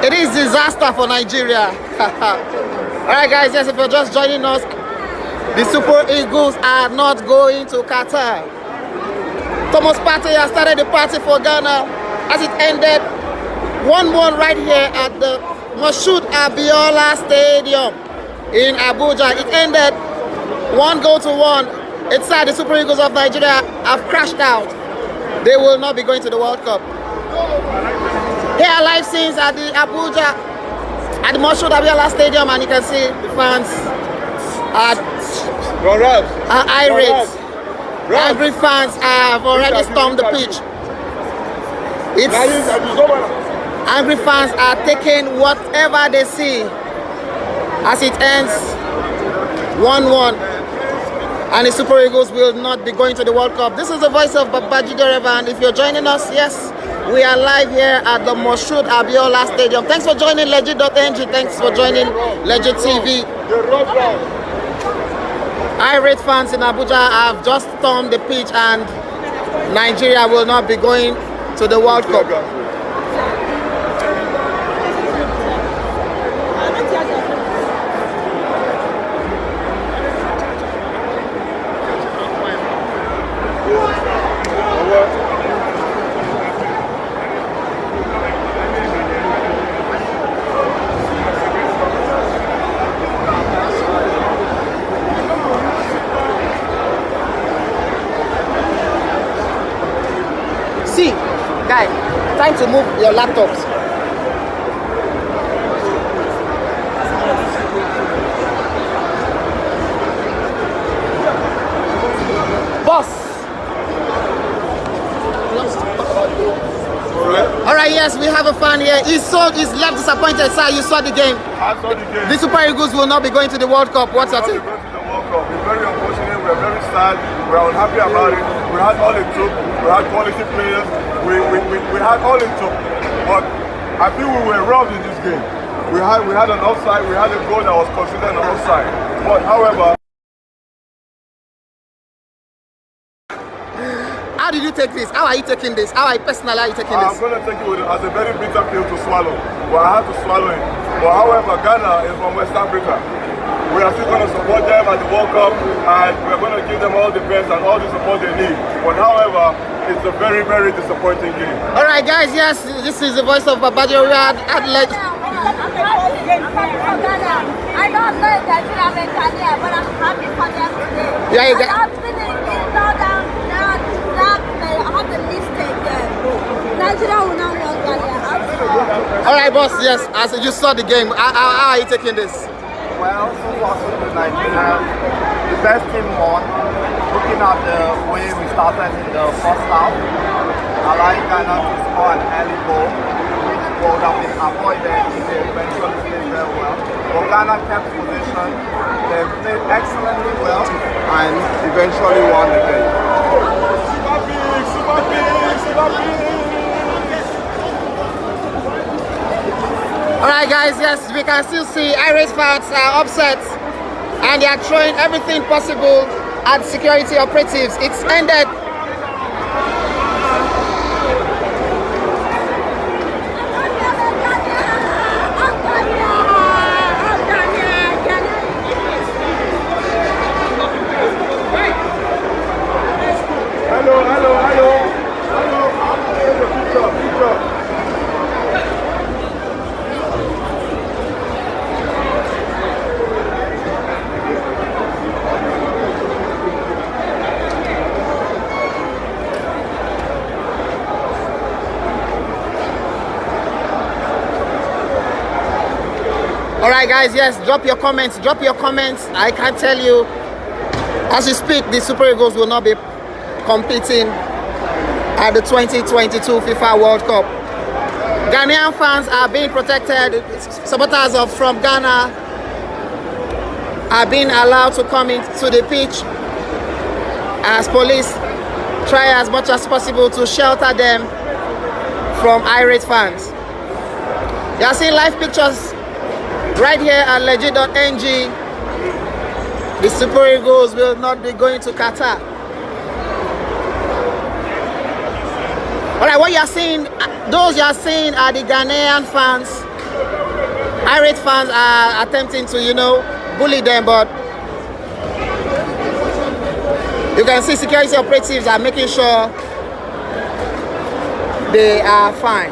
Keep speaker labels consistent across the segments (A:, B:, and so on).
A: It is disaster for Nigeria. Alright guys, yes, if you're just joining us, the Super Eagles are not going to Qatar. Thomas Partey has started the party for Ghana as it ended 1-1 right here at the Moshood Abiola Stadium in Abuja. It ended 1-1. It's sad the Super Eagles of Nigeria have crashed out. They will not be going to the World Cup. Here are live scenes at the Abuja, at the Moshood Abiola Stadium, and you can see the fans are irate. Angry fans have already stormed the pitch. Angry fans are taking whatever they see as it ends 1-1. And the Super Eagles will not be going to the World Cup. This is the voice of Babajide Reva, and if you're joining us, yes, we are live here at the Moshood Abiola Stadium. Thanks for joining Legit.ng. Thanks for joining Legit TV. Irate fans in Abuja have just stormed the pitch, and Nigeria will not be going to the World Cup. See, guys, time to move your laptops. Boss. Alright, yes, we have a fan here. He's left disappointed, sir. You saw the game.
B: I saw the game.
A: The Super Eagles will not be going to the World Cup. What's that?
B: We're going to the World Cup. It's very unfortunate. We're very sad. We're unhappy about it. We had all it took. We had quality players. We had all it took. But I feel we were robbed in this game. We had an offside. We had a goal that was considered an offside. But however,
A: how did you take this? How are you taking this? How personally are you taking this?
B: I'm going to take it as a very bitter pill to swallow. But I had to swallow it. But however, Ghana is from West Africa. We are still going to support them at the World Cup, and we're going to give them all the best and all the support they need. But however, it's a very, very disappointing game.
A: All right, guys. Yes, this is the voice of Babajide Reva at Legit.
C: I don't know Nigeria and Ghana, but I'm happy for them today.
A: Yeah, you got.
C: I'm feeling I have the mistake there. Nigeria will not want Ghana.
A: All right, boss. Yes, as you saw the game, how are you taking this?
D: Well, so far so good. Nigeria, the best team won. Looking at the way we started in the first half, I like Ghana to score an early goal, which would have been avoided if they eventually played very well. But Ghana kept position, they played excellently well, and eventually won the game.
B: Super big, super big, super big.
A: Alright guys, yes, we can still see Irish fans are upset and they are throwing everything possible at security operatives. It's ended. Alright guys, yes, drop your comments. I can tell you, as we speak, the Super Eagles will not be competing at the 2022 FIFA World Cup. Ghanaian fans are being protected. Supporters from Ghana are being allowed to come into the pitch as police try as much as possible to shelter them from irate fans. You are seeing live pictures right here at Legit.ng. The Super Eagles will not be going to Qatar. Alright, what you are seeing, those you are seeing are the Ghanaian fans irate fans are attempting to, you know, bully them, but you can see security operatives are making sure they are fine.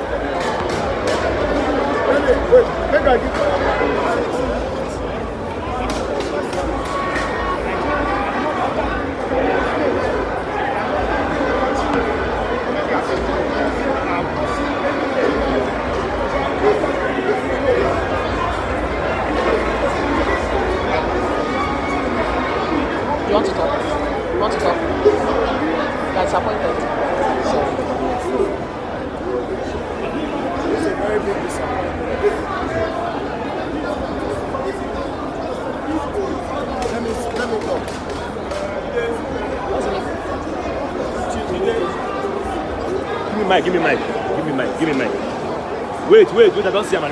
A: You want to talk? You want to talk? That's disappointed. So. It's a very big disappointment. Let me go. What's the name?
E: Give me mic. Wait, I don't see him.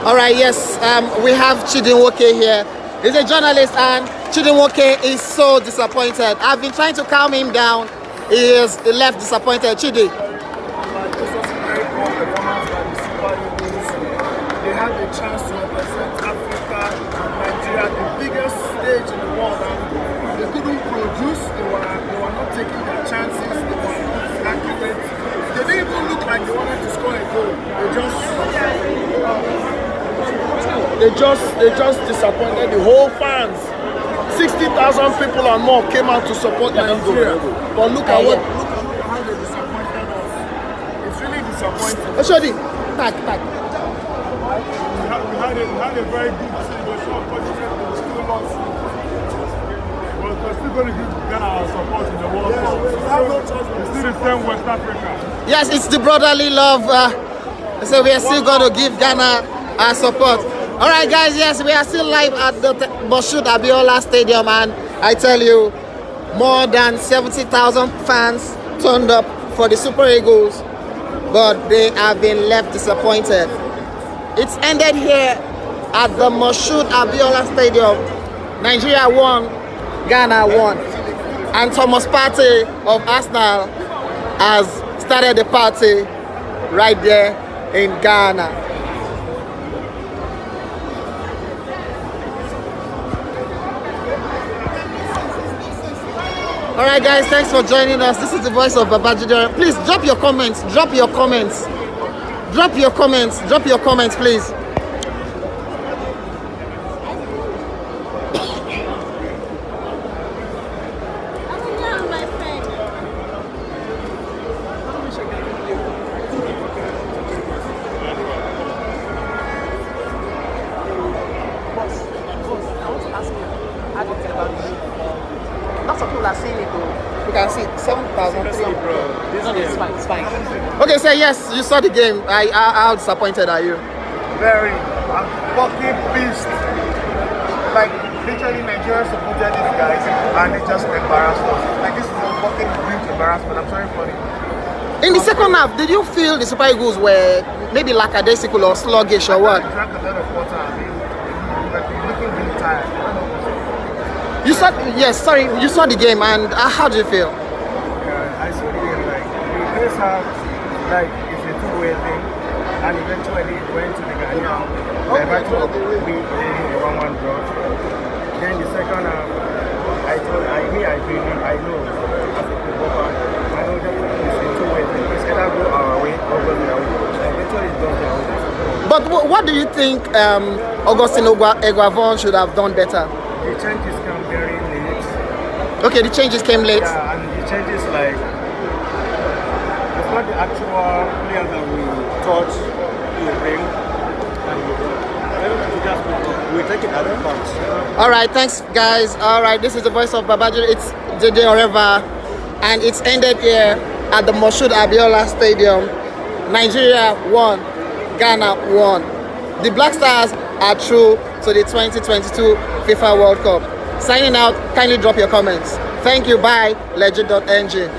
A: All right, yes, we have Chidinwoke here. He's a journalist, and Chidinwoke is so disappointed. I've been trying to calm him down. He is left disappointed. Chidi.
F: This was a very poor performance by the Super Eagles. They had the chance to represent Africa and Nigeria, the biggest stage in the world, and they couldn't produce. They were not taking their chances. They were not accurate. They didn't even look like they wanted to score a goal. They just disappointed the whole fans. 60,000 people and more came out to support Nigeria. But look at how they disappointed us. It's really disappointing.
A: Oshodi, back.
B: We had a very good team. We were still lost. But we're still going to give Ghana our support in the World Cup. It's still the same West Africa.
A: Yes, it's the brotherly love. So we are still going to give Ghana our support. All right, guys. Yes, we are still live at the Moshood Abiola Stadium, and I tell you, more than 70,000 fans turned up for the Super Eagles, but they have been left disappointed. It's ended here at the Moshood Abiola Stadium. Nigeria won, Ghana won, and Thomas Partey of Arsenal has started the party right there in Ghana. All right, guys, thanks for joining us. This is the voice of Babajide. Please drop your comments, please. Lots of people are seeing it though. You can see 7,300. It's fine. Okay, so yes, you saw the game. How disappointed are you?
D: Very. I'm fucking pissed. Like, literally Nigeria supported these guys and they just embarrassed us. Like, this is a fucking huge embarrassment. I'm sorry for it.
A: In the second half, did you feel the Super Eagles were maybe lackadaisical or sluggish or what?
D: I drank a lot of water. I mean, looking really tired.
A: You saw, yes, sorry, you saw the game, and how do you feel?
D: I saw the game, like, the first half, like, it's a two-way thing, and eventually it went to the Ghanaian. The eventual we a 1-1 draw. Then the second half, I know, as a footballer, I know that it's a two-way thing. It's either go our way or go their way. Eventually it goes their way.
A: But what do you think Augustine Eguavon should have done better?
D: The changes came very late.
A: Okay, the changes came late.
D: Yeah, and the changes, like, it's not the actual players that we thought we would bring. And we take it at once.
A: All right, thanks, guys. All right, this is the voice of Babajide. It's Dede Oreva, and it's ended here at the Moshood Abiola Stadium. Nigeria won, Ghana won. The Black Stars are through to the 2022 FIFA World Cup. Signing out, kindly drop your comments. Thank you, bye, legend.ng.